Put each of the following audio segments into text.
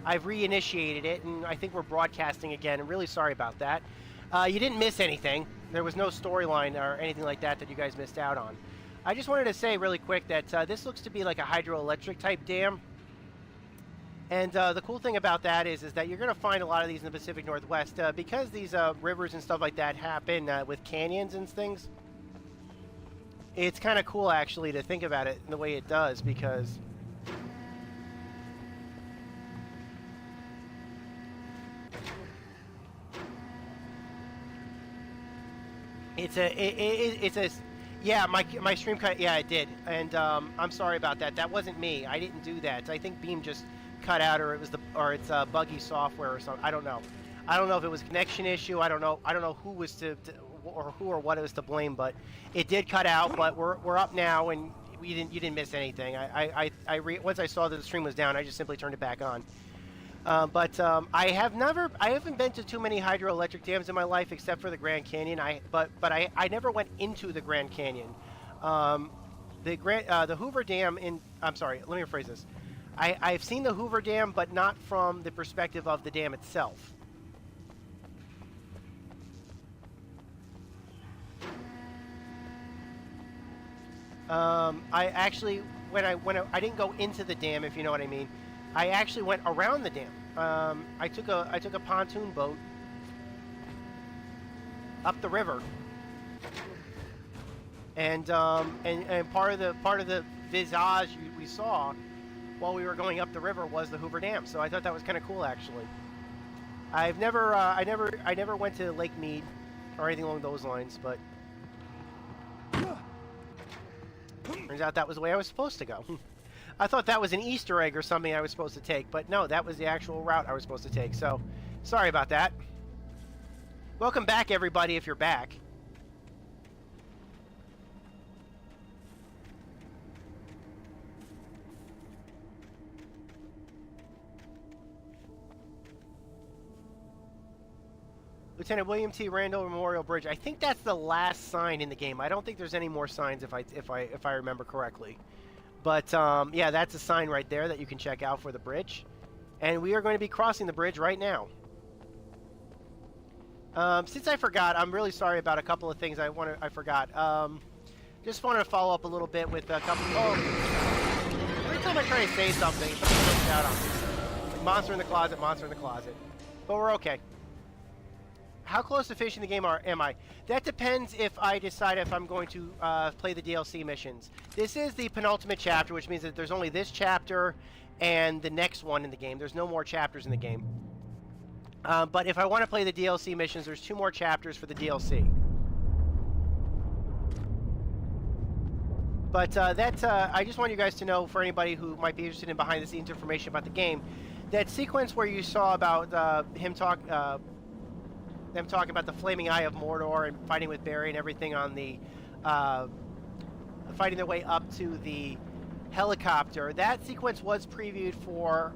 I've reinitiated it, and I think we're broadcasting again. I'm really sorry about that. You didn't miss anything. There was no storyline or anything like that that you guys missed out on. I just wanted to say really quick that this looks to be like a hydroelectric type dam. And the cool thing about that is that you're going to find a lot of these in the Pacific Northwest. Because these rivers and stuff like that happen with canyons and things, it's kind of cool actually to think about it in the way it does, because it's a yeah, my stream cut, yeah, it did, and I'm sorry about that. That wasn't me. I didn't do that. I think Beam just cut out, or it's buggy software or something. I don't know. I don't know if it was a connection issue. I don't know who was who or what it was to blame, but it did cut out. But we're up now, and you didn't miss anything. Once I saw that the stream was down, I just simply turned it back on. I haven't been to too many hydroelectric dams in my life except for the Grand Canyon. But I never went into the Grand Canyon. The Hoover Dam I'm sorry, let me rephrase this. I've seen the Hoover Dam, but not from the perspective of the dam itself. I actually, when I didn't go into the dam, if you know what I mean. I actually went around the dam. I took a pontoon boat up the river, and part of the visage we saw while we were going up the river was the Hoover Dam. So I thought that was kind of cool, actually. I never went to Lake Mead or anything along those lines, but turns out that was the way I was supposed to go. I thought that was an Easter egg or something I was supposed to take, but no, that was the actual route I was supposed to take, so sorry about that. Welcome back, everybody, if you're back. Lieutenant William T. Randall Memorial Bridge. I think that's the last sign in the game. I don't think there's any more signs if I remember correctly. But, yeah, that's a sign right there that you can check out for the bridge. And we are going to be crossing the bridge right now. Since I forgot, I'm really sorry about a couple of things I forgot. Just wanted to follow up a little bit with a couple... Oh, every time I try to say something, something jumps out on me. Like monster in the closet, monster in the closet. But we're okay. How close to finishing the game am I? That depends if I decide if I'm going to play the DLC missions. This is the penultimate chapter, which means that there's only this chapter and the next one in the game. There's no more chapters in the game. But if I want to play the DLC missions, there's 2 more chapters for the DLC. But I just want you guys to know, for anybody who might be interested in behind-the-scenes information about the game, that sequence where you saw about them talking about the Flaming Eye of Mordor and fighting with Barry and everything on the fighting their way up to the helicopter. That sequence was previewed for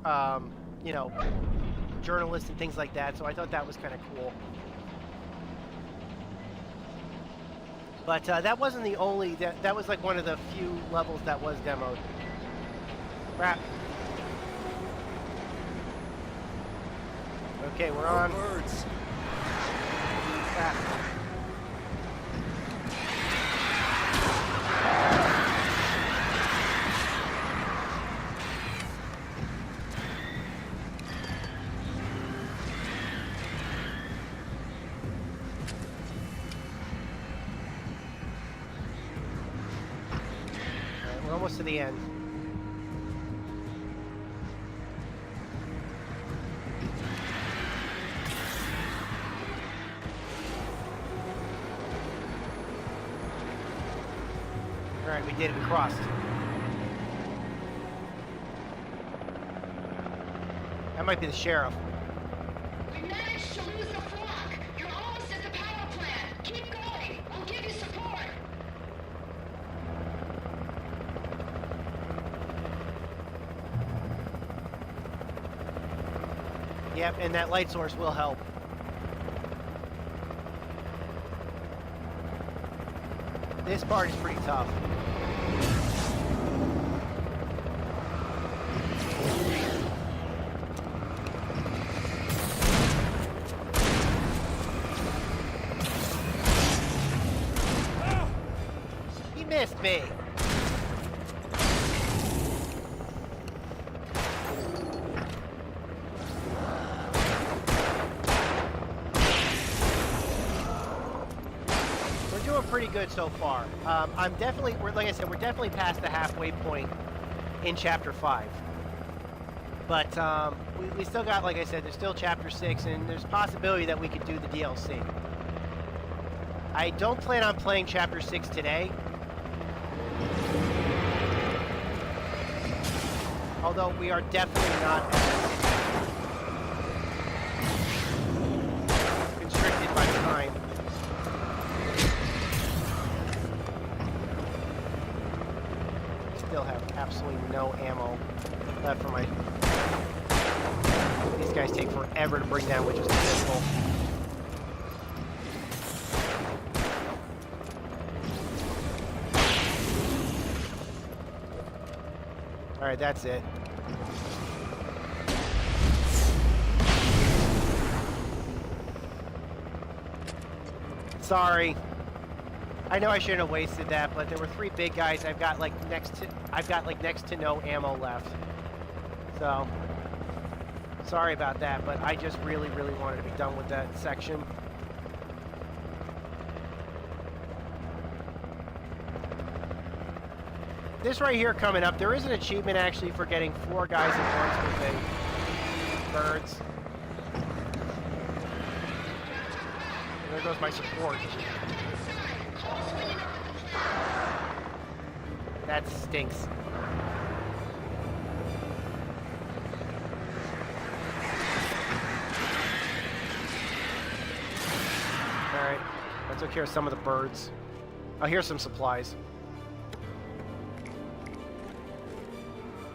you know, journalists and things like that. So I thought that was kind of cool. But that wasn't the only. That was like one of the few levels that was demoed. Crap. Okay, we're on. Birds. Crap. Alright, we're almost to the end. Alright, we did it. We crossed. That might be the sheriff. We managed to lose the flock. You're almost at the power plant. Keep going. We'll give you support. Yep, and that light source will help. This part is pretty tough. missed me. We're doing pretty good so far. Like I said, we're definitely past the halfway point in Chapter 5. But we still got, like I said, there's still Chapter 6, and there's a possibility that we could do the DLC. I don't plan on playing Chapter 6 today. Although we are definitely not constricted by time. Still have absolutely no ammo left for my... These guys take forever to bring down with just a pistol. Alright, that's it. Sorry. I know I shouldn't have wasted that, but there were 3 big guys. I've got like next to no ammo left. So sorry about that, but I just really wanted to be done with that section. This right here coming up, there is an achievement actually for getting 4 guys at once with birds. And there goes my support. That stinks. Alright, I took care of some of the birds. Oh, here's some supplies.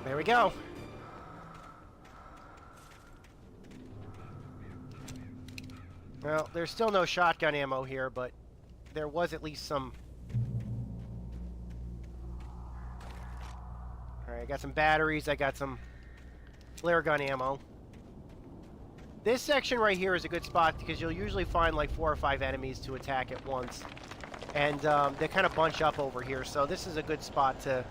There we go. Well, there's still no shotgun ammo here, but there was at least some... Alright, I got some batteries, I got some flare gun ammo. This section right here is a good spot because you'll usually find like 4 or 5 enemies to attack at once. And they kind of bunch up over here, so this is a good spot to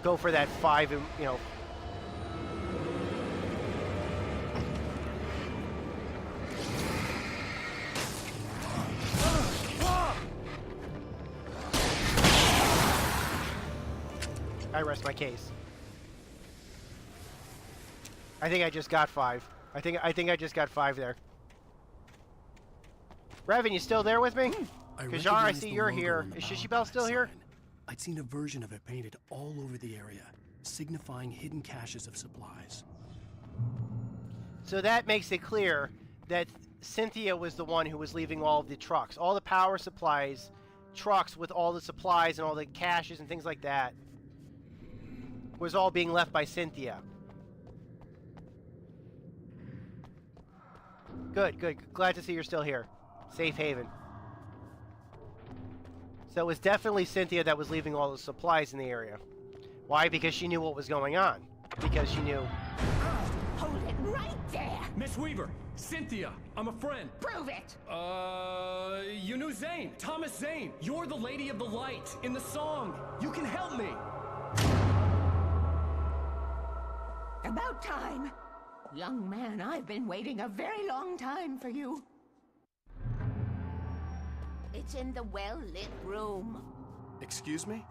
go for that 5, you know. I rest my case. I think I just got 5. I think I just got 5 there. Revan, you still there with me? Kajar, I see you're here. Is Shishibel still here? I'd seen a version of it painted all over the area, signifying hidden caches of supplies. So that makes it clear that Cynthia was the one who was leaving all of the trucks. All the power supplies, trucks with all the supplies and all the caches and things like that was all being left by Cynthia. Good, good. Glad to see you're still here. Safe haven. So it was definitely Cynthia that was leaving all the supplies in the area. Why? Because she knew what was going on. Because she knew. Hold it right there! Miss Weaver, Cynthia, I'm a friend. Prove it! You knew Zane, Thomas Zane. You're the Lady of the Light in the song. You can help me. About time. Young man, I've been waiting a very long time for you. It's in the well-lit room. Excuse me?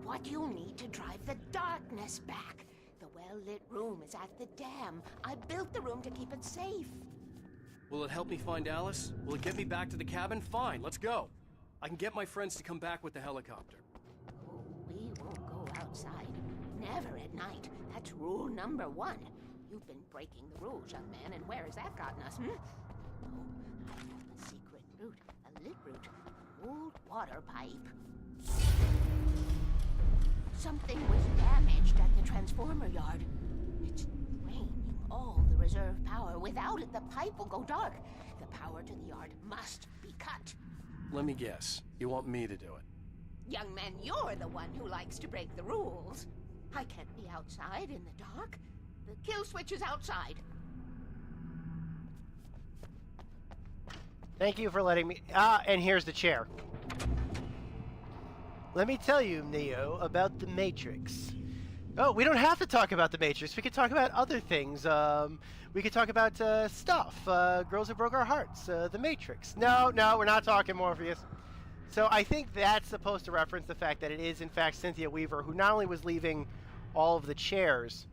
What you'll need to drive the darkness back. The well-lit room is at the dam. I built the room to keep it safe. Will it help me find Alice? Will it get me back to the cabin? Fine, let's go. I can get my friends to come back with the helicopter. Oh, we won't go outside. Never at night. That's rule number 1. You've been breaking the rules, young man, and where has that gotten us, Oh, I have a secret route. A lit route. Old water pipe. Something was damaged at the transformer yard. It's draining all the reserve power. Without it, the pipe will go dark. The power to the yard must be cut. Let me guess. You want me to do it? Young man, you're the one who likes to break the rules. I can't be outside in the dark. The kill switch is outside. Thank you for letting me... and here's the chair. Let me tell you, Neo, about the Matrix. Oh, we don't have to talk about the Matrix. We could talk about other things. We could talk about stuff. Girls Who Broke Our Hearts. The Matrix. No, we're not talking Morpheus. So I think that's supposed to reference the fact that it is, in fact, Cynthia Weaver, who not only was leaving all of the chairs,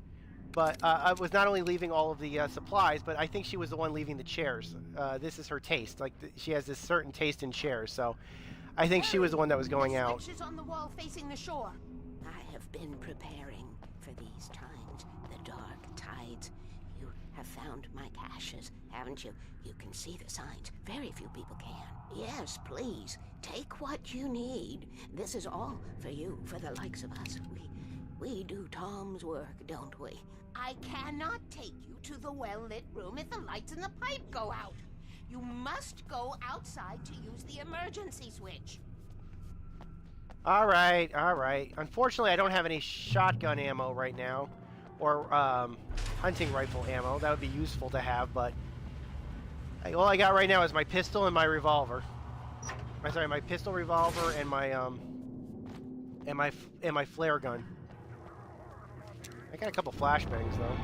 but was not only leaving all of the supplies, but I think she was the one leaving the chairs. This is her taste. Like, she has this certain taste in chairs, so I think she was the one that was going out. The switch is on the wall facing the shore. I have been preparing for these times, the dark tides. You have found my caches, haven't you? You can see the signs. Very few people can. Yes, please, take what you need. This is all for you, for the likes of us. We do Tom's work, don't we? I cannot take you to the well-lit room if the lights in the pipe go out. You must go outside to use the emergency switch. All right. Unfortunately, I don't have any shotgun ammo right now, or hunting rifle ammo. That would be useful to have, but all I got right now is my pistol and my revolver. I'm sorry, my pistol, revolver, and my flare gun. I got a couple flashbangs though.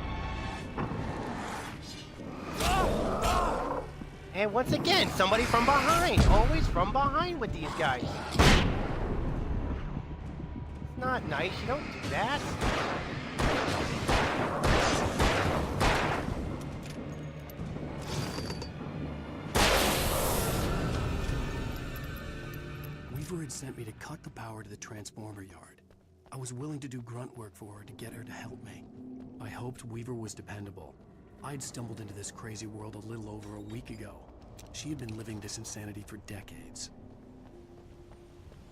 And once again, somebody from behind. Always from behind with these guys. It's not nice. You don't do that. Weaver had sent me to cut the power to the transformer yard. I was willing to do grunt work for her to get her to help me. I hoped Weaver was dependable. I'd stumbled into this crazy world a little over a week ago. She had been living this insanity for decades.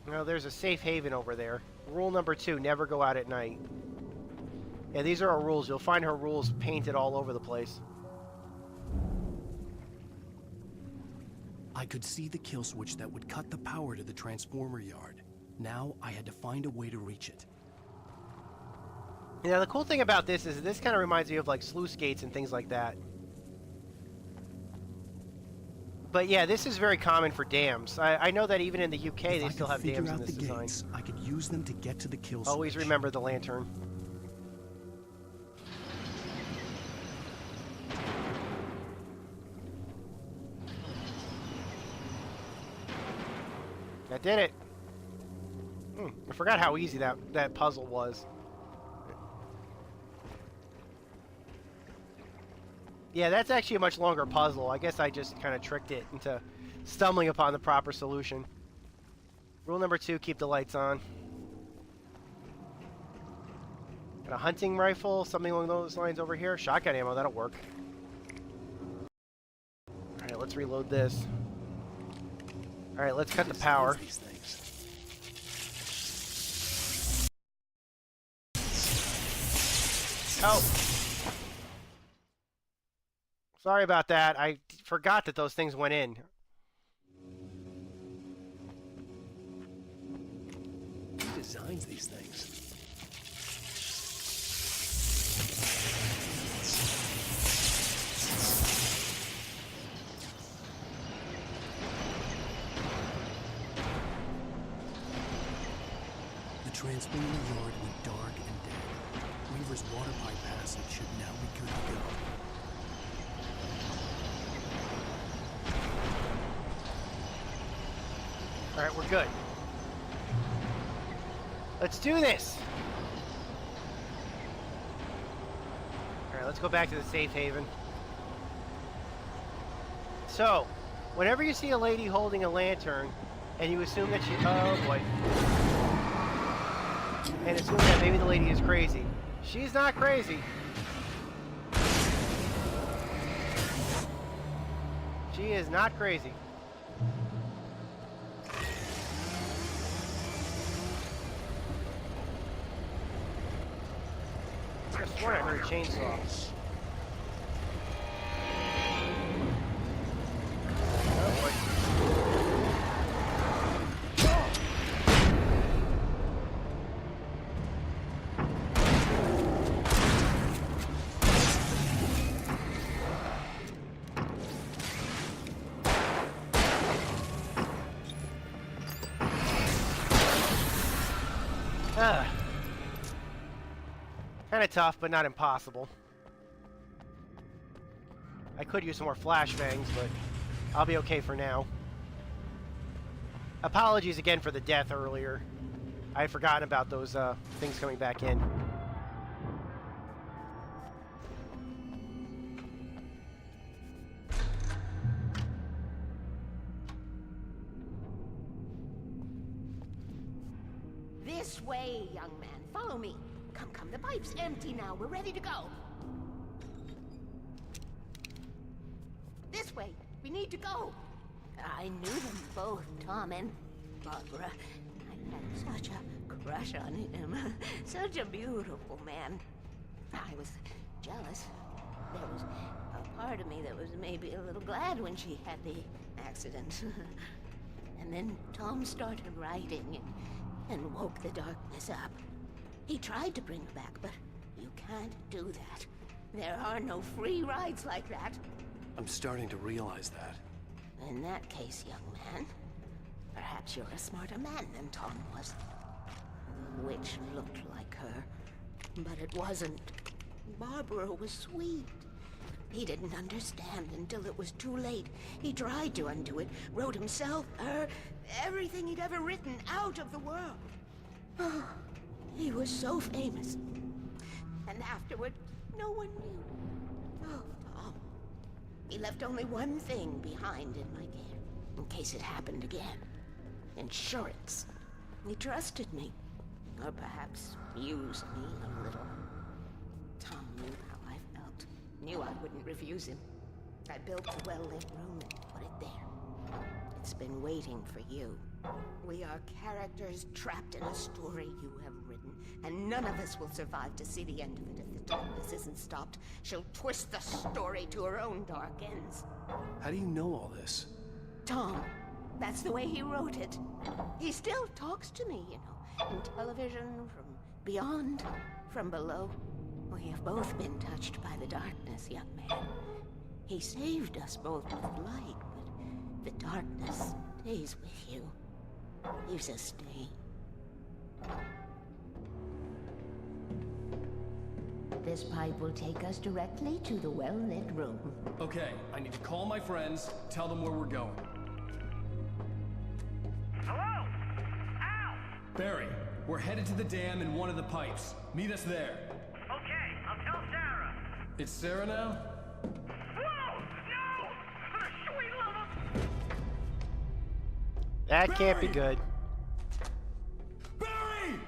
Well, there's a safe haven over there. Rule number 2, never go out at night. Yeah, these are our rules. You'll find her rules painted all over the place. I could see the kill switch that would cut the power to the transformer yard. Now I had to find a way to reach it. Yeah, the cool thing about this is this kind of reminds me of like sluice gates and things like that. But yeah, this is very common for dams. I know that even in the UK they still have dams in this design. I could use them to get to the kill switch. Always remember the lantern. I did it. I forgot how easy that puzzle was. Yeah, that's actually a much longer puzzle. I guess I just kind of tricked it into stumbling upon the proper solution. Rule number 2, keep the lights on. Got a hunting rifle, something along those lines over here. Shotgun ammo, that'll work. Alright, let's reload this. Alright, let's cut the power. Oh! Sorry about that. I forgot that those things went in. Who designs these things? The transformer yard went dark and dead. Weaver's water pipe passage should now be good to go. Alright, we're good. Let's do this! Alright, let's go back to the safe haven. So, whenever you see a lady holding a lantern, and you assume that she... Oh, boy. And assume that maybe the lady is crazy. She's not crazy. She is not crazy. I swear I heard a chainsaw. Oh boy. of tough, but not impossible. I could use some more flashbangs, but I'll be okay for now. Apologies again for the death earlier. I had forgotten about those things coming back in. This way, young man. Follow me. Come, come. The pipe's empty now. We're ready to go. This way. We need to go. I knew them both, Tom and Barbara. I had such a crush on him. Such a beautiful man. I was jealous. There was a part of me that was maybe a little glad when she had the accident. And then Tom started writing and woke the darkness up. He tried to bring her back, but you can't do that. There are no free rides like that. I'm starting to realize that. In that case, young man, perhaps you're a smarter man than Tom was. The witch looked like her, but it wasn't. Barbara was sweet. He didn't understand until it was too late. He tried to undo it, wrote himself, her, everything he'd ever written out of the world. Oh, he was so famous. And afterward, no one knew. Oh, Tom. He left only one thing behind in my care, in case it happened again. Insurance. He trusted me. Or perhaps used me a little. Tom knew how I felt. Knew I wouldn't refuse him. I built the well-lit room and put it there. It's been waiting for you. We are characters trapped in a story you have written, and none of us will survive to see the end of it if the darkness isn't stopped. She'll twist the story to her own dark ends. How do you know all this? Tom, that's the way he wrote it. He still talks to me, you know, in television, from beyond, from below. We have both been touched by the darkness, young man. He saved us both with light, but the darkness stays with you. Leaves a stain. This pipe will take us directly to the well-lit room. Okay, I need to call my friends, tell them where we're going. Hello? Al! Barry, we're headed to the dam in one of the pipes. Meet us there. Okay, I'll tell Sarah. It's Sarah now? Whoa! No! For the sweet love of... That can't be good. Barry!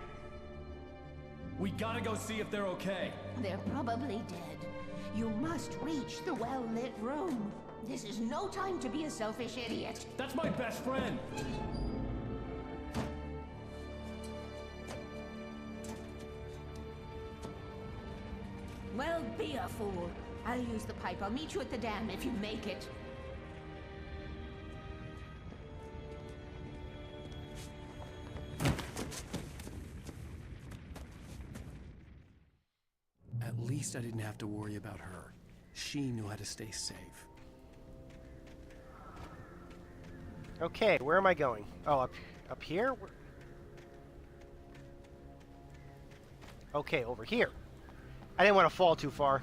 We gotta go see if they're okay. They're probably dead. You must reach the well-lit room. This is no time to be a selfish idiot. That's my best friend. Well, be a fool. I'll use the pipe. I'll meet you at the dam if you make it. At least I didn't have to worry about her. She knew how to stay safe. Okay, where am I going? Oh, up here? Okay, over here. I didn't want to fall too far.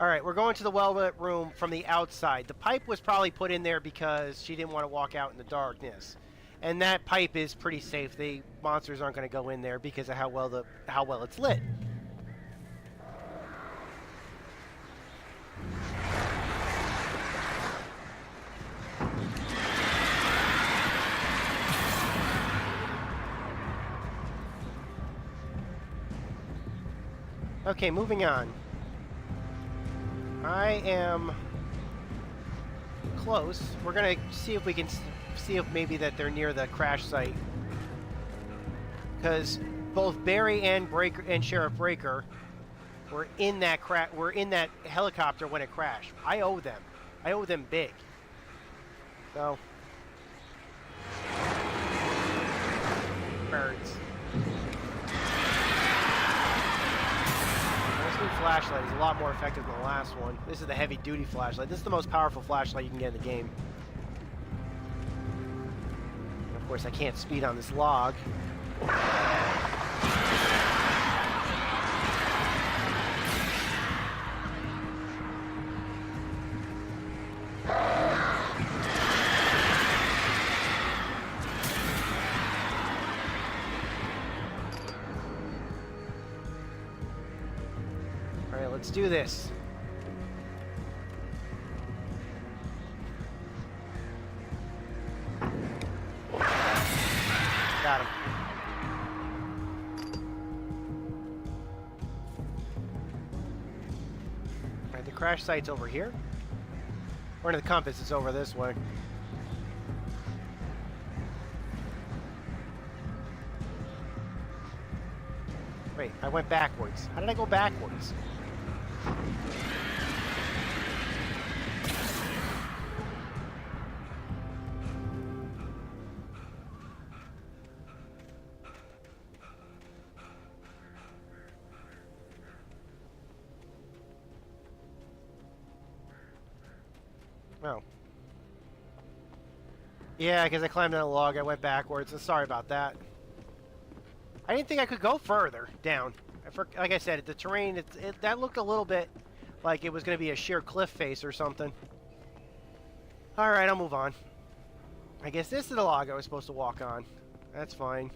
Alright, we're going to the well-lit room from the outside. The pipe was probably put in there because she didn't want to walk out in the darkness. And that pipe is pretty safe. The monsters aren't going to go in there because of how well it's lit. Okay, moving on. I am close. We're gonna see if we can see if maybe that they're near the crash site, because both Barry and Sheriff Breaker were in that helicopter when it crashed. I owe them. I owe them big. So birds. This new flashlight is a lot more effective than the last one. This is the heavy-duty flashlight. This is the most powerful flashlight you can get in the game. And of course, I can't speed on this log. Alright, let's do this. Got him. Alright, the crash site's over here. According to the compass, it's over this way. Wait, I went backwards. How did I go backwards? Oh. Yeah, because I climbed on a log, I went backwards. Sorry about that. I didn't think I could go further down. Like I said, the terrain, that looked a little bit like it was going to be a sheer cliff face or something. Alright, I'll move on. I guess this is the log I was supposed to walk on. That's fine.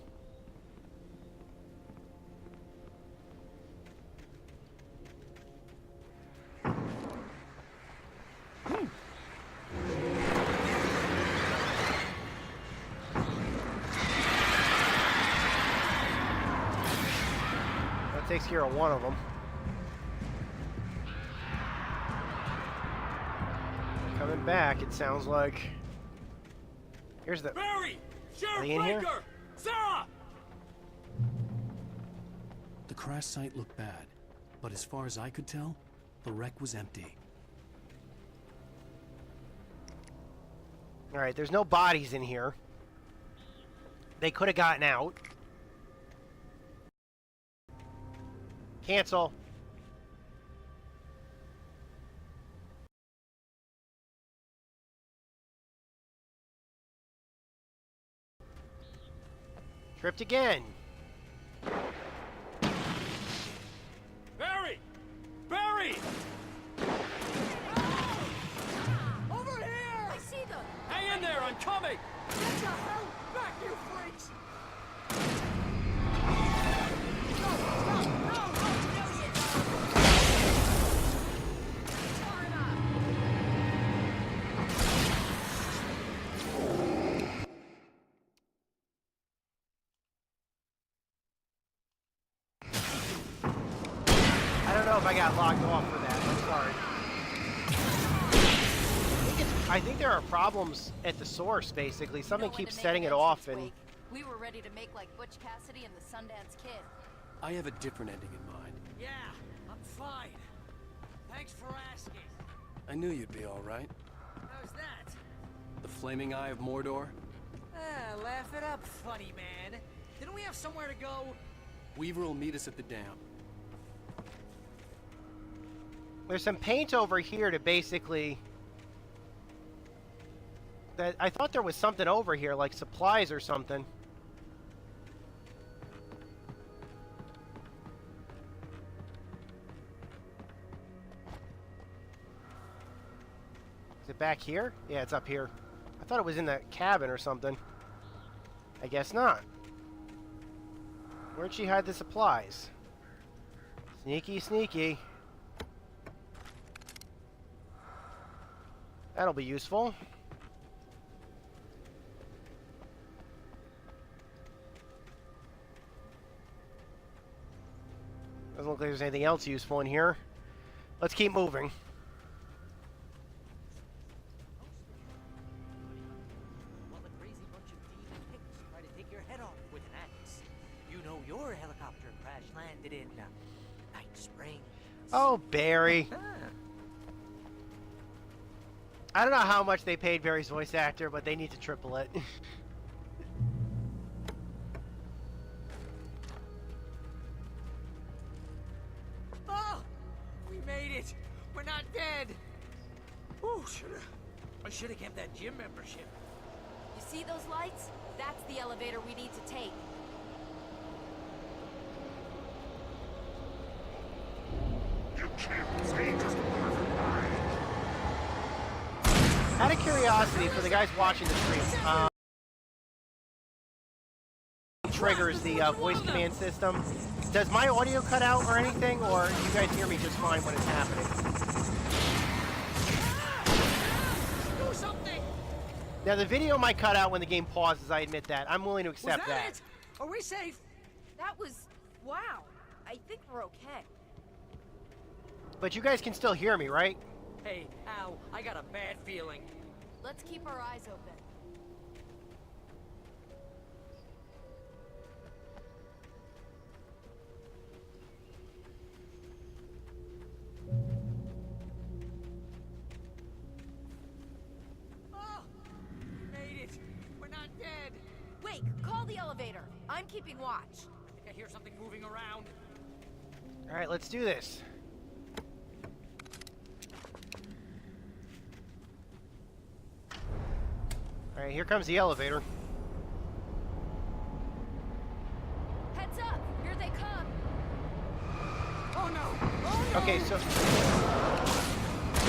Takes care of one of them. Coming back, it sounds like. Here's the. Barry! Sheriff Are they in here? Baker! Sarah! The crash site looked bad, but as far as I could tell, the wreck was empty. Alright, there's no bodies in here. They could have gotten out. Cancel. Tripped again. Barry! Barry! Over here! I see them! Hang in there, I'm coming! Get the hell back, you freaks! I don't know if I got locked off for that. I'm sorry. I think there are problems at the source, basically. Something keeps setting it off, and we were ready to make like Butch Cassidy and the Sundance Kid. I have a different ending in mind. Yeah, I'm fine. Thanks for asking. I knew you'd be all right. How's that? The flaming eye of Mordor? Ah, laugh it up, funny man. Didn't we have somewhere to go? Weaver will meet us at the dam. there's some paint over here to basically... I thought there was something over here, like supplies or something. Is it back here? Yeah, it's up here. I thought it was in the cabin or something. I guess not. Where'd she hide the supplies? Sneaky, sneaky. That'll be useful. Doesn't look like there's anything else useful in here. Let's keep moving. While a crazy bunch of demon hicks try to take your head off with an axe. You know your helicopter crash landed in Night Springs. Oh, Barry. Huh. I don't know how much they paid Barry's voice actor, but they need to triple it. Oh! We made it! We're not dead! Ooh, I should have kept that gym membership. You see those lights? That's the elevator we need to take. You can't stay just a perfect line. Out of curiosity, for the guys watching the stream, triggers the voice command system. Does my audio cut out or anything, or you guys hear me just fine when it's happening? Do something! Now, the video might cut out when the game pauses, I admit that. I'm willing to accept Was that it? Are we safe? That was... wow. I think we're okay. But you guys can still hear me, right? Hey, ow, I got a bad feeling. Let's keep our eyes open. Oh! We made it! We're not dead! Wait, call the elevator. I'm keeping watch. I think I hear something moving around. All right, let's do this. All right, here comes the elevator. Heads up! Here they come! Oh no! Oh no! Okay, so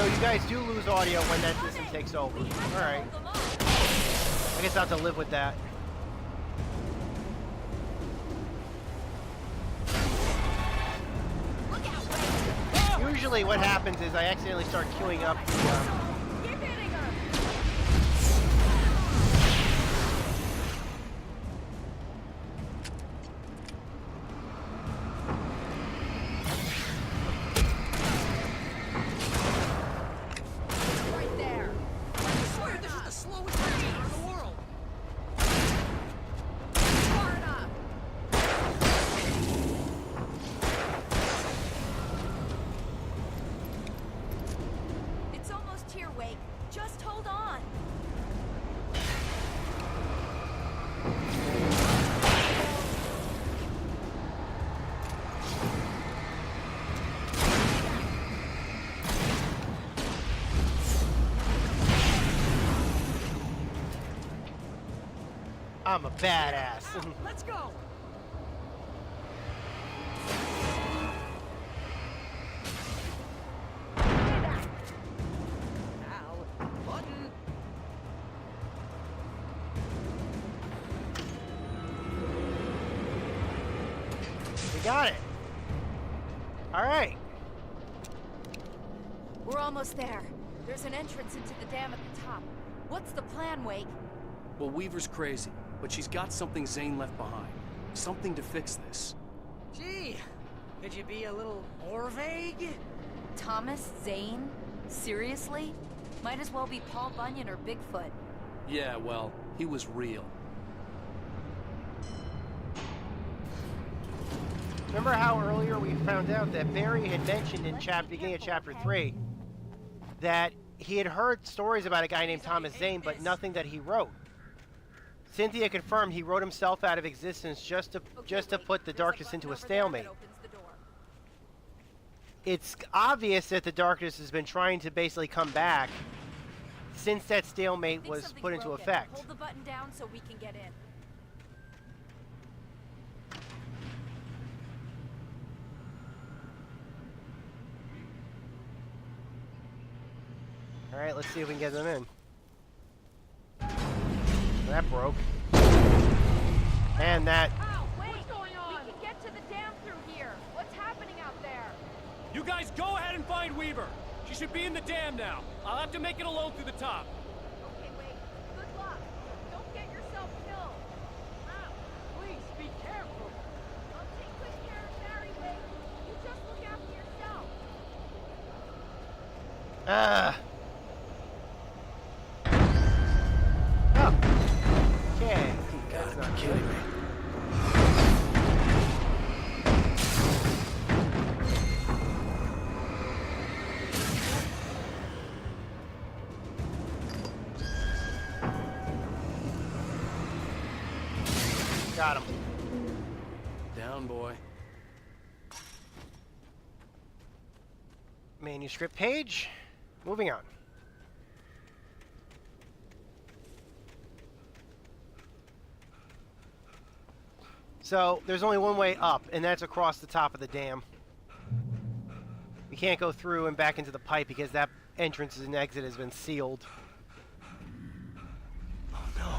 you guys do lose audio when that system takes over. We have to All right, hold them off. I guess I have to live with that. Look out, Wade! Usually what happens is I accidentally start queuing up the, Keep hitting her! Right there! I swear this is the slowest elevator in the world! Far enough! It's almost here, Wake. Just hold on. I'm a badass. Let's go! Ow! Button! We got it. All right. We're almost there. There's an entrance into the dam at the top. What's the plan, Wake? Well, Weaver's crazy, but she's got something Zane left behind. Something to fix this. Gee, could you be a little more vague? Thomas Zane? Seriously? Might as well be Paul Bunyan or Bigfoot. Yeah, well, he was real. Remember how earlier we found out that Barry had mentioned in beginning of chapter 3 that he had heard stories about a guy named Thomas Zane, but nothing that he wrote. Cynthia confirmed he wrote himself out of existence just to put the darkness into a stalemate. It's obvious that the darkness has been trying to basically come back since that stalemate was put into effect. Hold the button down so we can get in. All right, let's see if we can get them in. That broke. And that... Ow, wait! What's going on? We can get to the dam through here. What's happening out there? You guys go ahead and find Weaver. She should be in the dam now. I'll have to make it alone through the top. Okay, wait. Good luck. Don't get yourself killed. Ow. Please be careful. I'll take good care of Barry, Wade. You just look after yourself. Oh. Okay. That's not Kidding good. me. Got him. Down, boy. Manuscript page. Moving on. So, there's only one way up, and that's across the top of the dam. You can't go through and back into the pipe because that entrance and exit has been sealed. Oh no.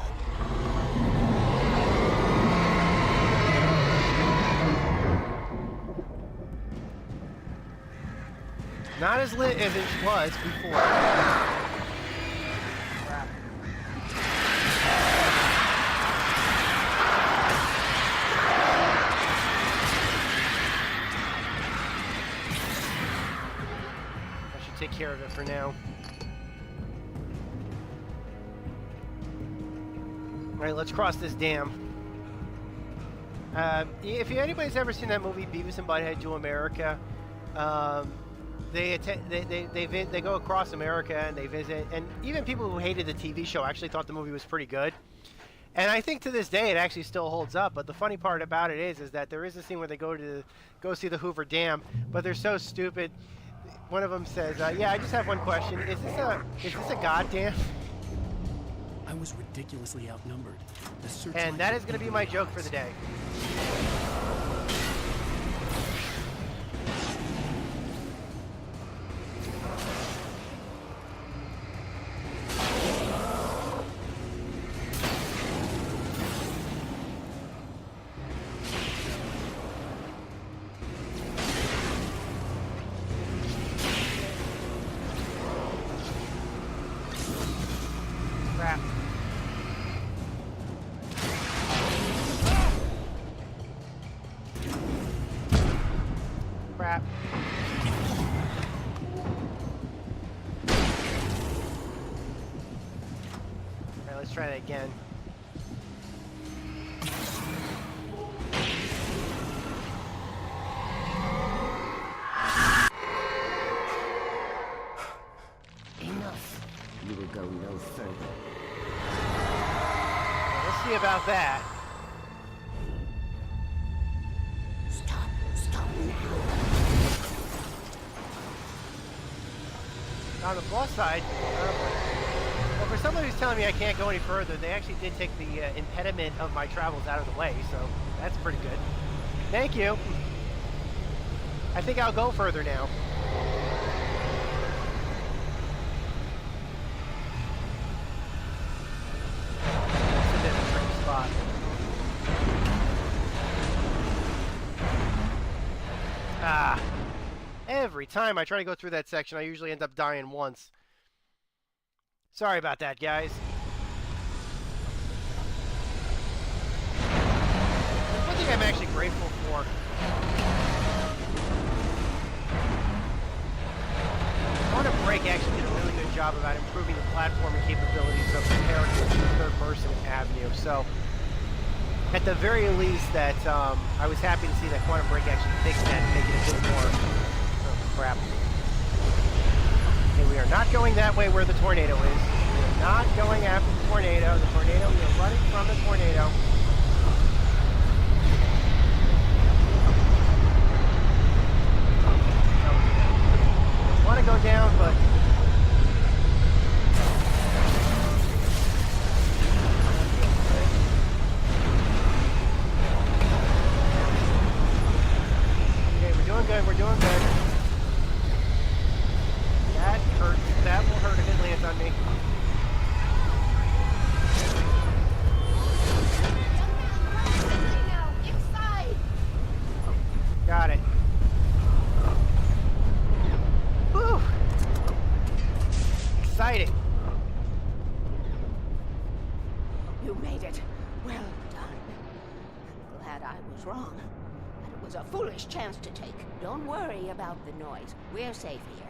Not as lit as it was before. Crap. I should take care of it for now. Alright, let's cross this dam. If anybody's ever seen that movie Beavis and Butthead Do America, they go across America and they visit, and even people who hated the TV show actually thought the movie was pretty good. And I think to this day it actually still holds up. But the funny part about it is that there is a scene where they go see the Hoover Dam, but they're so stupid. One of them says, "Yeah, I just have one question. Is this a goddamn?" I was ridiculously outnumbered. And that is going to be my joke for the day. Crap. Crap. Alright, let's try that again. Enough. You will go no further. Let's see about that. Stop now. On the plus side, well, for somebody who's telling me I can't go any further, they actually did take the impediment of my travels out of the way, so that's pretty good. Thank you. I think I'll go further now. It's a bit of a tricky spot. Ah. Every time I try to go through that section, I usually end up dying once. Sorry about that, guys. There's one thing I'm actually grateful for. Quantum Break actually did a really good job about improving the platforming capabilities of the characters in the third-person avenue. So, at the very least, that I was happy to see that Quantum Break actually fixed that and make it a bit more. Crap. Okay, we are not going that way where the tornado is. We are not going after the tornado. The tornado, we are running from the tornado. I want to go down, but... Okay, we're doing good, we're doing good. That hurts. That will hurt if it lands on me. Inside. Got it. Whew. Exciting. You made it. Well done. I'm glad I was wrong. But it was a foolish chance to take. Don't worry about the noise. We're safe here.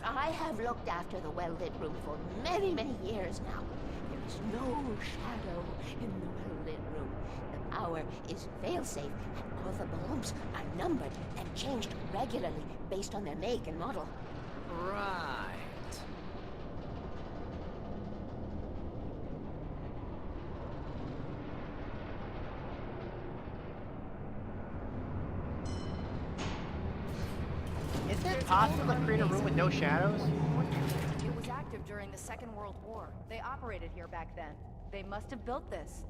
I have looked after the well-lit room for many, many years now. There is no shadow in the well-lit room. The power is fail-safe, and all the bulbs are numbered and changed regularly based on their make and model. Right. Is it possible to create a room with no shadows? It was active during the Second World War. They operated here back then. They must have built this.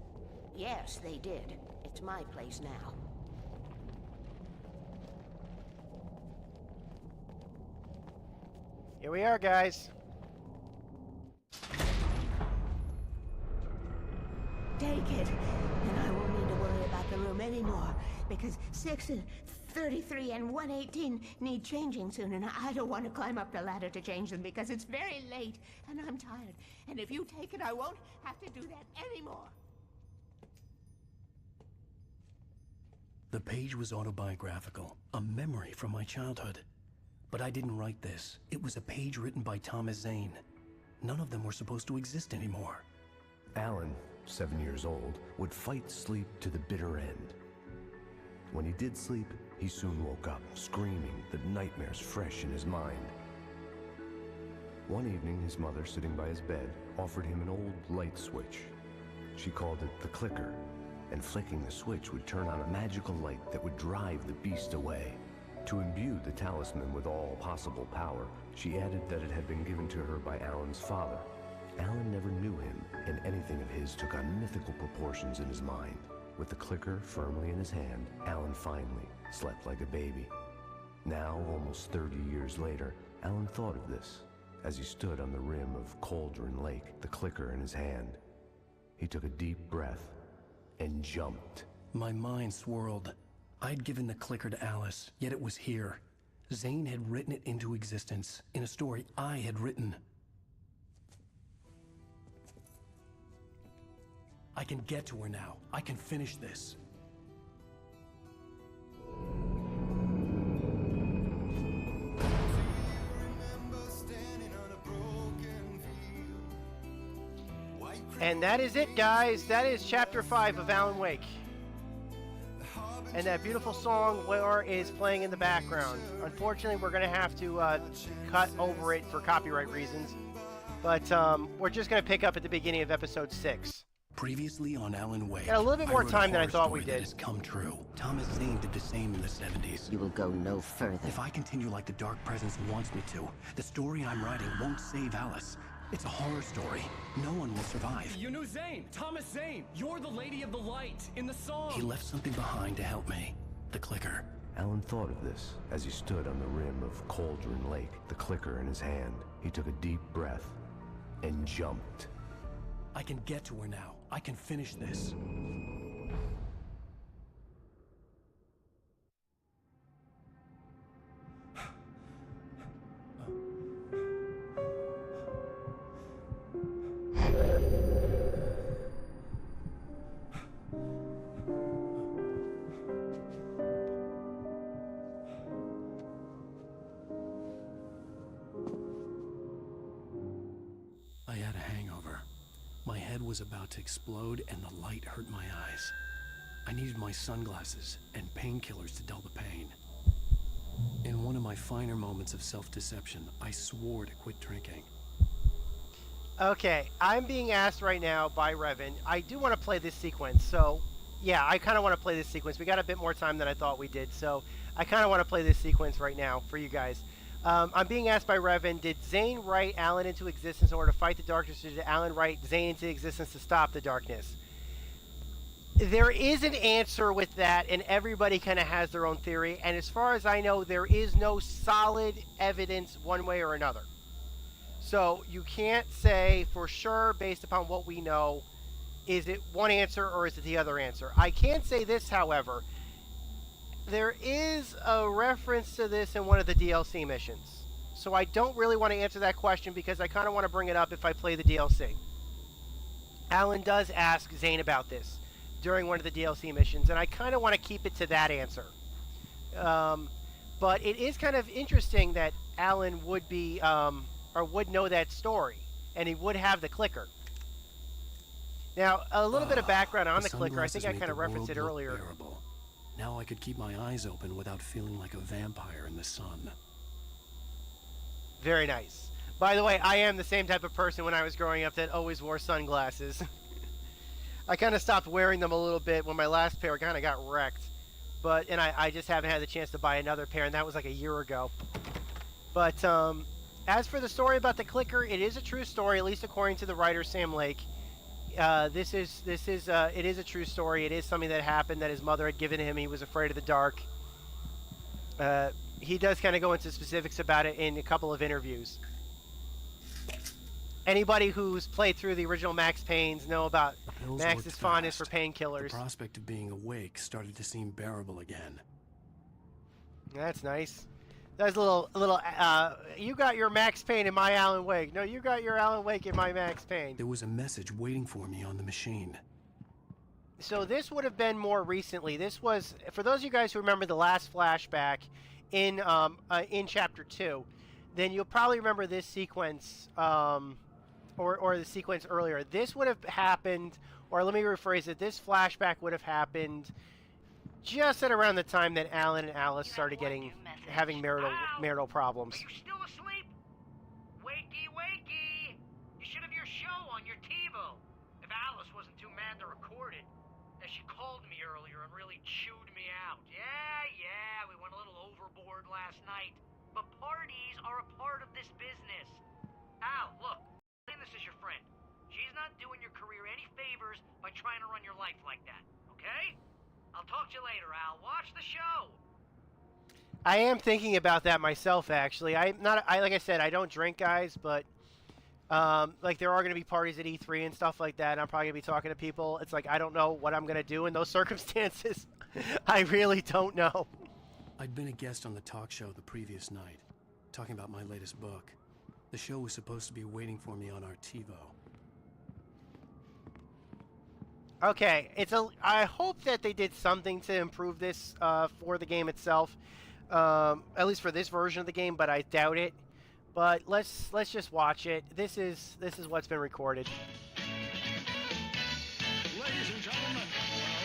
Yes, they did. It's my place now. Here we are, guys. Take it, and I won't need to worry about the room anymore, because 6 and 33 and 118 need changing soon, and I don't want to climb up the ladder to change them because it's very late, and I'm tired. And if you take it, I won't have to do that anymore. The page was autobiographical, a memory from my childhood. But I didn't write this. It was a page written by Thomas Zane. None of them were supposed to exist anymore. Alan, 7 years old, would fight sleep to the bitter end. When he did sleep, he soon woke up, screaming, the nightmares fresh in his mind. One evening, his mother, sitting by his bed, offered him an old light switch. She called it the clicker, and flicking the switch would turn on a magical light that would drive the beast away. To imbue the talisman with all possible power, she added that it had been given to her by Alan's father. Alan never knew him, and anything of his took on mythical proportions in his mind. With the clicker firmly in his hand, Alan finally slept like a baby. Now, almost 30 years later, Alan thought of this as he stood on the rim of Cauldron Lake, the clicker in his hand. He took a deep breath and jumped. My mind swirled. I'd given the clicker to Alice, yet it was here. Zane had written it into existence, in a story I had written. I can get to her now. I can finish this. And that is it, guys. That is Chapter 5 of Alan Wake. And that beautiful song, War, is playing in the background. Unfortunately, we're going to have to cut over it for copyright reasons. But we're just going to pick up at the beginning of Episode 6. Previously on Alan Wake, Got a little bit more time than I thought we did. That has come true. Thomas Zane did the same in the 70s. You will go no further. If I continue like the Dark Presence wants me to, the story I'm writing won't save Alice. It's a horror story. No one will survive. You knew Zane! Thomas Zane! You're the Lady of the Light in the song! He left something behind to help me. The clicker. Alan thought of this as he stood on the rim of Cauldron Lake, the clicker in his hand. He took a deep breath and jumped. I can get to her now. I can finish this. I had a hangover. My head was about to explode and the light hurt my eyes. I needed my sunglasses and painkillers to dull the pain. In one of my finer moments of self-deception, I swore to quit drinking. Okay, I'm being asked right now by Revan. I do want to play this sequence, so yeah, I kind of want to play this sequence. We got a bit more time than I thought we did, so I kind of want to play this sequence right now for you guys. I'm being asked by Revan, did Zane write Alan into existence in order to fight the darkness, or did Alan write Zane into existence to stop the darkness? There is an answer with that, and everybody kind of has their own theory, and as far as I know, there is no solid evidence one way or another. So you can't say for sure, based upon what we know, is it one answer or is it the other answer. I can say this, however. There is a reference to this in one of the DLC missions. So I don't really want to answer that question because I kind of want to bring it up if I play the DLC. Alan does ask Zane about this during one of the DLC missions, and I kind of want to keep it to that answer. But it is kind of interesting that Alan would be, or would know that story, and he would have the clicker. Now, a little bit of background on the clicker. I think I kind of referenced it earlier. Bearable. Now I could keep my eyes open without feeling like a vampire in the sun. Very nice. By the way, I am the same type of person when I was growing up that always wore sunglasses. I kind of stopped wearing them a little bit when my last pair kind of got wrecked. And I just haven't had the chance to buy another pair, and that was like a year ago. But as for the story about the clicker, it is a true story, at least according to the writer Sam Lake. It is a true story. It is something that happened that his mother had given him. He was afraid of the dark. He does kind of go into specifics about it in a couple of interviews. Anybody who's played through the original Max Paynes know about Max's fondness for painkillers. The prospect of being awake started to seem bearable again. That's nice. That's a little. You got your Max Payne in my Alan Wake. No, you got your Alan Wake in my Max Payne. There was a message waiting for me on the machine. So this would have been more recently. This was, for those of you guys who remember the last flashback in Chapter 2, then you'll probably remember this sequence, or the sequence earlier. This would have happened, or let me rephrase it, this flashback would have happened just at around the time that Alan and Alice started having marital problems. Are you still asleep? Wakey, wakey! You should have your show on your TiVo. If Alice wasn't too mad to record it. She called me earlier and really chewed me out. Yeah, we went a little overboard last night. But parties are a part of this business. Al, look, this is your friend. She's not doing your career any favors by trying to run your life like that, okay? I'll talk to you later, Al. Watch the show. I am thinking about that myself, actually. Like I said, I don't drink, guys, but like there are going to be parties at E3 and stuff like that, and I'm probably going to be talking to people. It's like I don't know what I'm going to do in those circumstances. I really don't know. I'd been a guest on the talk show the previous night, talking about my latest book. The show was supposed to be waiting for me on our TiVo. Okay, I hope that they did something to improve this for the game itself, at least for this version of the game, but I doubt it. But let's just watch it. This is what's been recorded. Ladies and gentlemen,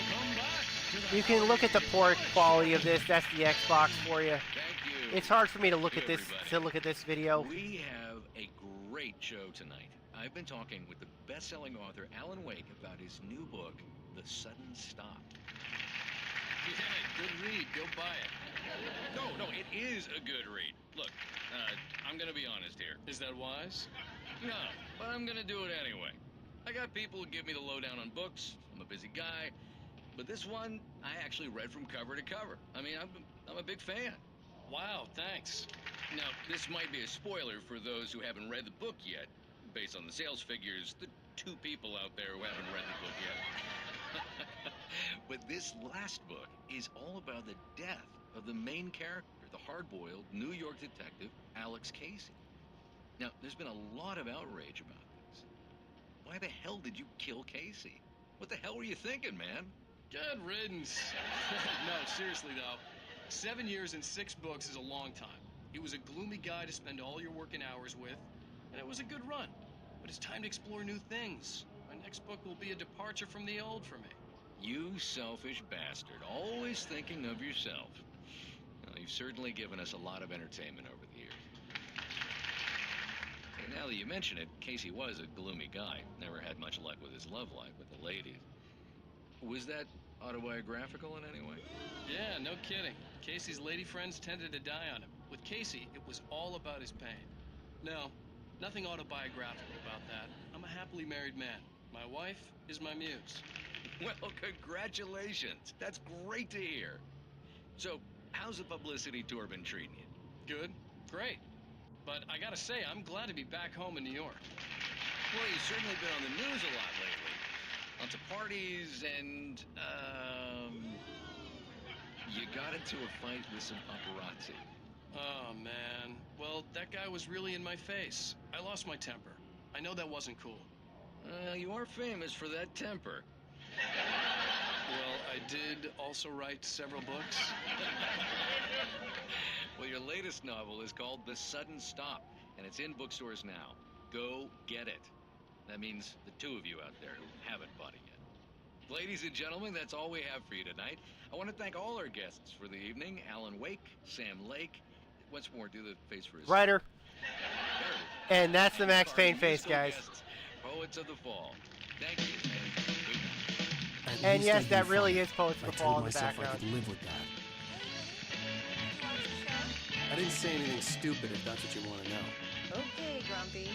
welcome back to You can look at the port quality of this. That's the Xbox for you. Thank you. It's hard for me to look Hey, at this everybody. video. We have a great show tonight. I've been talking with the best-selling author Alan Wake about his new book, The Sudden Stop. Yeah, good read. Go buy it. No, it is a good read. Look, I'm gonna be honest here. Is that wise? No, but I'm gonna do it anyway. I got people who give me the lowdown on books. I'm a busy guy. But this one, I actually read from cover to cover. I mean, I'm a big fan. Wow, thanks. Now, this might be a spoiler for those who haven't read the book yet. Based on the sales figures, the 2 people out there who haven't read the book yet. But this last book is all about the death of the main character, the hard-boiled New York detective, Alex Casey. Now, there's been a lot of outrage about this. Why the hell did you kill Casey? What the hell were you thinking, man? Good riddance. No, seriously though, 7 years and 6 books is a long time. He was a gloomy guy to spend all your working hours with, and it was a good run. But it's time to explore new things. My next book will be a departure from the old for me. You selfish bastard, always thinking of yourself. Well, you've certainly given us a lot of entertainment over the years. Hey, now that you mention it, Casey was a gloomy guy. Never had much luck with his love life with the ladies. Was that autobiographical in any way? Yeah, no kidding. Casey's lady friends tended to die on him. With Casey, it was all about his pain. No, nothing autobiographical about that. I'm a happily married man. My wife is my muse. Well, congratulations. That's great to hear. So, how's the publicity tour been treating you? Good, great. But I gotta say, I'm glad to be back home in New York. Well, you've certainly been on the news a lot lately. Lots of parties and, you got into a fight with some paparazzi. Oh, man. Well, that guy was really in my face. I lost my temper. I know that wasn't cool. You are famous for that temper. Well, I did also write several books. Well, your latest novel is called The Sudden Stop, and it's in bookstores now. Go get it. That means the 2 of you out there who haven't bought it yet. Ladies and gentlemen, that's all we have for you tonight. I want to thank all our guests for the evening. Alan Wake, Sam Lake. Once more, do the face for his... Ryder. There. And that's the Max Payne face, Musical guys. guests, Poets of the Fall. Thank you. And good night. At And least yes, I'd that be really fine. is Poets of I the told Fall in the myself I background. could live with that. I didn't say anything stupid if that's what you want to know. Okay, Grumpy.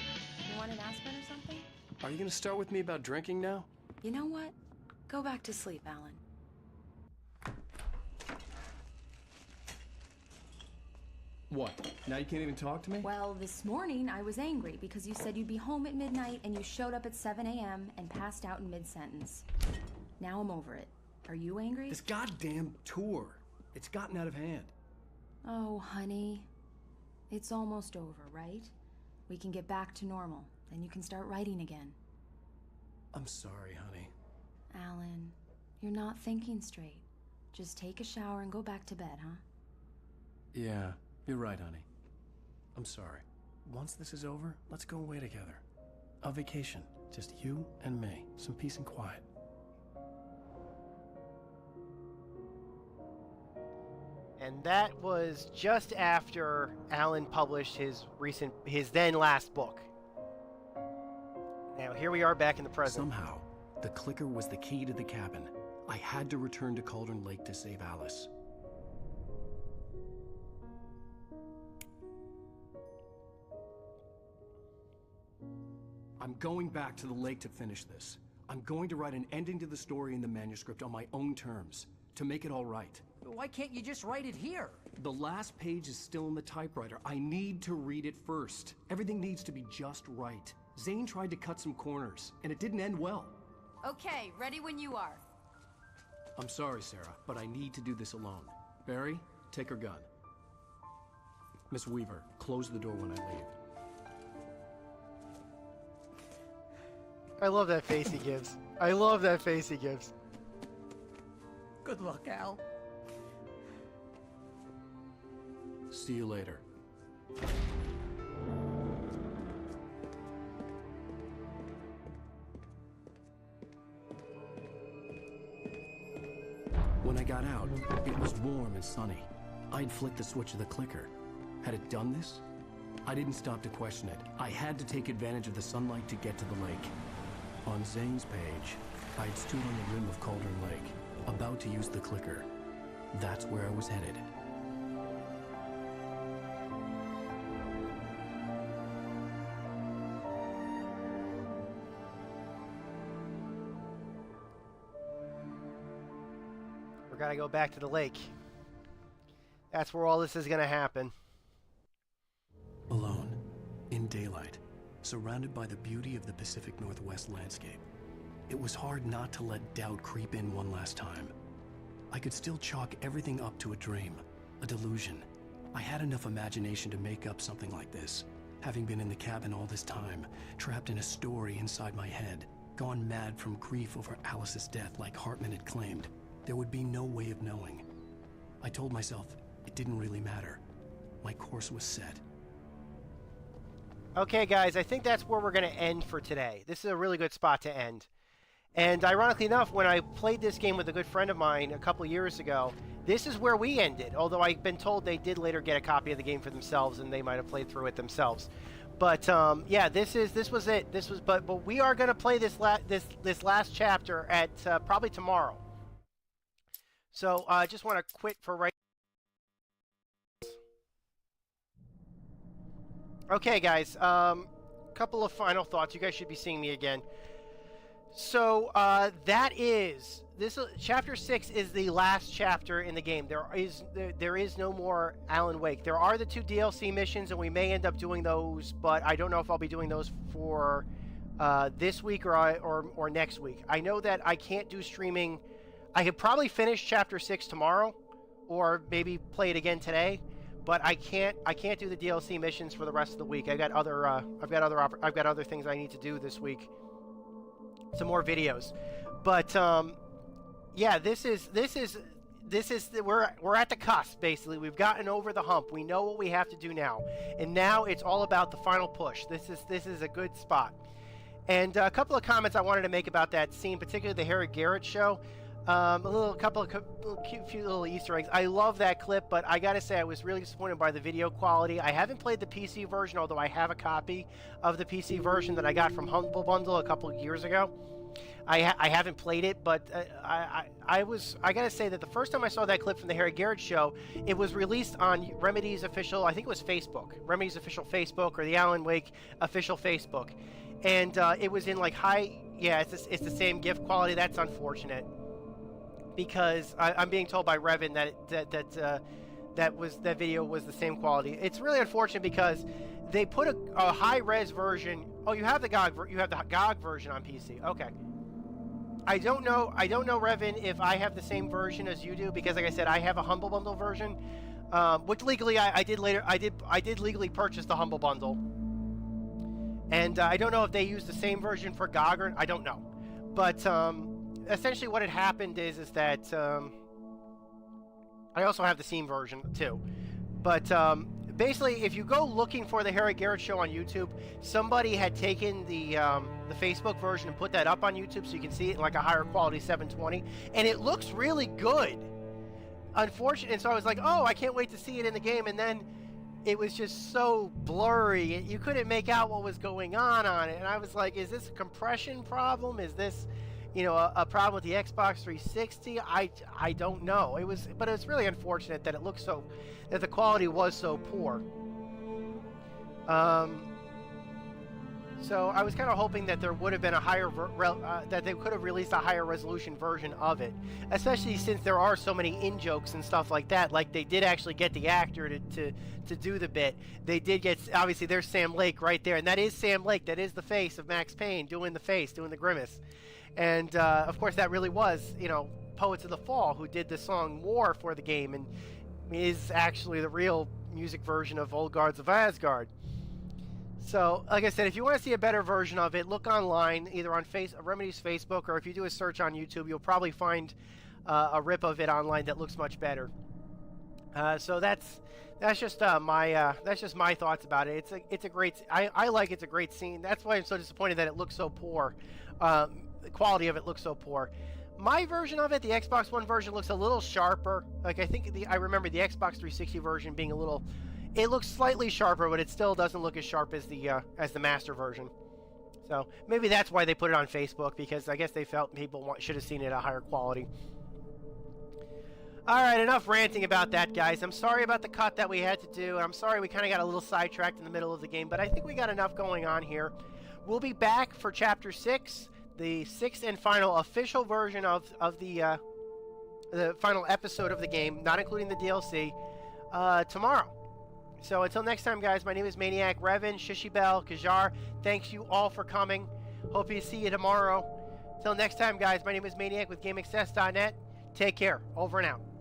You want an aspirin or something? Are you going to start with me about drinking now? You know what? Go back to sleep, Alan. What? Now you can't even talk to me? Well, this morning I was angry because you said you'd be home at midnight and you showed up at 7 a.m. and passed out in mid-sentence. Now I'm over it. Are you angry? This goddamn tour. It's gotten out of hand. Oh, honey. It's almost over, right? We can get back to normal, then you can start writing again. I'm sorry, honey. Alan, you're not thinking straight. Just take a shower and go back to bed, huh? Yeah, you're right, honey. I'm sorry. Once this is over, let's go away together. A vacation. Just you and me. Some peace and quiet. And that was just after Alan published his then last book. Now here we are back in the present. Somehow, the clicker was the key to the cabin. I had to return to Cauldron Lake to save Alice. I'm going back to the lake to finish this. I'm going to write an ending to the story in the manuscript on my own terms, to make it all right. Why can't you just write it here? The last page is still in the typewriter. I need to read it first. Everything needs to be just right. Zane tried to cut some corners, and it didn't end well. Okay, ready when you are. I'm sorry, Sarah, but I need to do this alone. Barry, take her gun. Miss Weaver, close the door when I leave. I love that face he gives. I love that face he gives. Good luck, Al. See you later. When I got out, it was warm and sunny. I'd flicked the switch of the clicker. Had it done this? I didn't stop to question it. I had to take advantage of the sunlight to get to the lake. On Zane's page, I'd stood on the rim of Cauldron Lake, about to use the clicker. That's where I was headed. We're gonna go back to the lake. That's where all this is gonna happen. Alone, in daylight, surrounded by the beauty of the Pacific Northwest landscape. It was hard not to let doubt creep in one last time. I could still chalk everything up to a dream, a delusion. I had enough imagination to make up something like this, having been in the cabin all this time, trapped in a story inside my head, gone mad from grief over Alice's death like Hartman had claimed. There would be no way of knowing. I told myself it didn't really matter. My course was set. Okay, guys, I think that's where we're going to end for today. This is a really good spot to end. And ironically enough, when I played this game with a good friend of mine a couple years ago, this is where we ended. Although I've been told they did later get a copy of the game for themselves, and they might have played through it themselves. But yeah, this was it. But we are going to play this last chapter at probably tomorrow. So I just want to quit for right. Okay, guys. Couple of final thoughts. You guys should be seeing me again. So that is this. Chapter 6 is the last chapter in the game. There is no more Alan Wake. There are the 2 DLC missions, and we may end up doing those, but I don't know if I'll be doing those for this week or next week. I know that I can't do streaming. I could probably finish Chapter 6 tomorrow, or maybe play it again today. But I can't do the DLC missions for the rest of the week. I've got other things I need to do this week. Some more videos. But yeah, we're at the cusp basically. We've gotten over the hump. We know what we have to do now. And now it's all about the final push. This is a good spot. And a couple of comments I wanted to make about that scene, particularly the Harry Garrett show. Couple of cute little Easter eggs. I love that clip, but I gotta say I was really disappointed by the video quality. I haven't played the PC version, although I have a copy of the PC version that I got from Humble Bundle a couple of years ago. I haven't played it, but I gotta say that the first time I saw that clip from the Harry Garrett show, it was released on Remedy's official, I think it was Facebook, Remedy's official Facebook, or the Alan Wake official Facebook, and it was in like high, yeah, it's the same GIF quality. That's unfortunate. Because I'm being told by Revan that video was the same quality. It's really unfortunate because they put a high-res version. Oh, you have the GOG version on PC. Okay. I don't know, Revan, if I have the same version as you do, because like I said, I have a Humble Bundle version. which legally I did later. I did legally purchase the Humble Bundle, and I don't know if they used the same version for GOG. I don't know, but essentially what had happened is that I also have the Steam version too, but basically if you go looking for the Harry Garrett Show on YouTube, somebody had taken the Facebook version and put that up on YouTube so you can see it in like a higher quality 720, and it looks really good. Unfortunately, and so I was like, oh, I can't wait to see it in the game, and then it was just so blurry. You couldn't make out what was going on it, and I was like, is this a compression problem? Is this, you know, a problem with the Xbox 360? I don't know. But it was really unfortunate that it looked so, that the quality was so poor. So I was kind of hoping that there would have been a higher, that they could have released a higher resolution version of it, especially since there are so many in-jokes and stuff like that. Like, they did actually get the actor to do the bit. They did get, obviously there's Sam Lake right there, and that is Sam Lake. That is the face of Max Payne doing the face, doing the grimace. And of course that really was, you know, Poets of the Fall, who did the song War for the game, and is actually the real music version of Old Guards of Asgard. So, like I said, if you want to see a better version of it, look online, either on Remedy's Facebook, or if you do a search on YouTube, you'll probably find a rip of it online that looks much better. So that's just my thoughts about it. It's a great. I like it's a great scene. That's why I'm so disappointed that it looks so poor. The quality of it looks so poor. My version of it, the Xbox One version, looks a little sharper. Like, I think I remember the Xbox 360 version being a little. It looks slightly sharper, but it still doesn't look as sharp as the master version. So maybe that's why they put it on Facebook, because I guess they felt people should have seen it at a higher quality. All right, enough ranting about that, guys. I'm sorry about the cut that we had to do. I'm sorry we kind of got a little sidetracked in the middle of the game, but I think we got enough going on here. We'll be back for Chapter 6, the 6th and final official version of the final episode of the game, not including the DLC, tomorrow. So until next time, guys, my name is Maniac, Revan, Shishibel, Kajar. Thanks you all for coming. Hope to see you tomorrow. Until next time, guys, my name is Maniac with GameAccess.net. Take care. Over and out.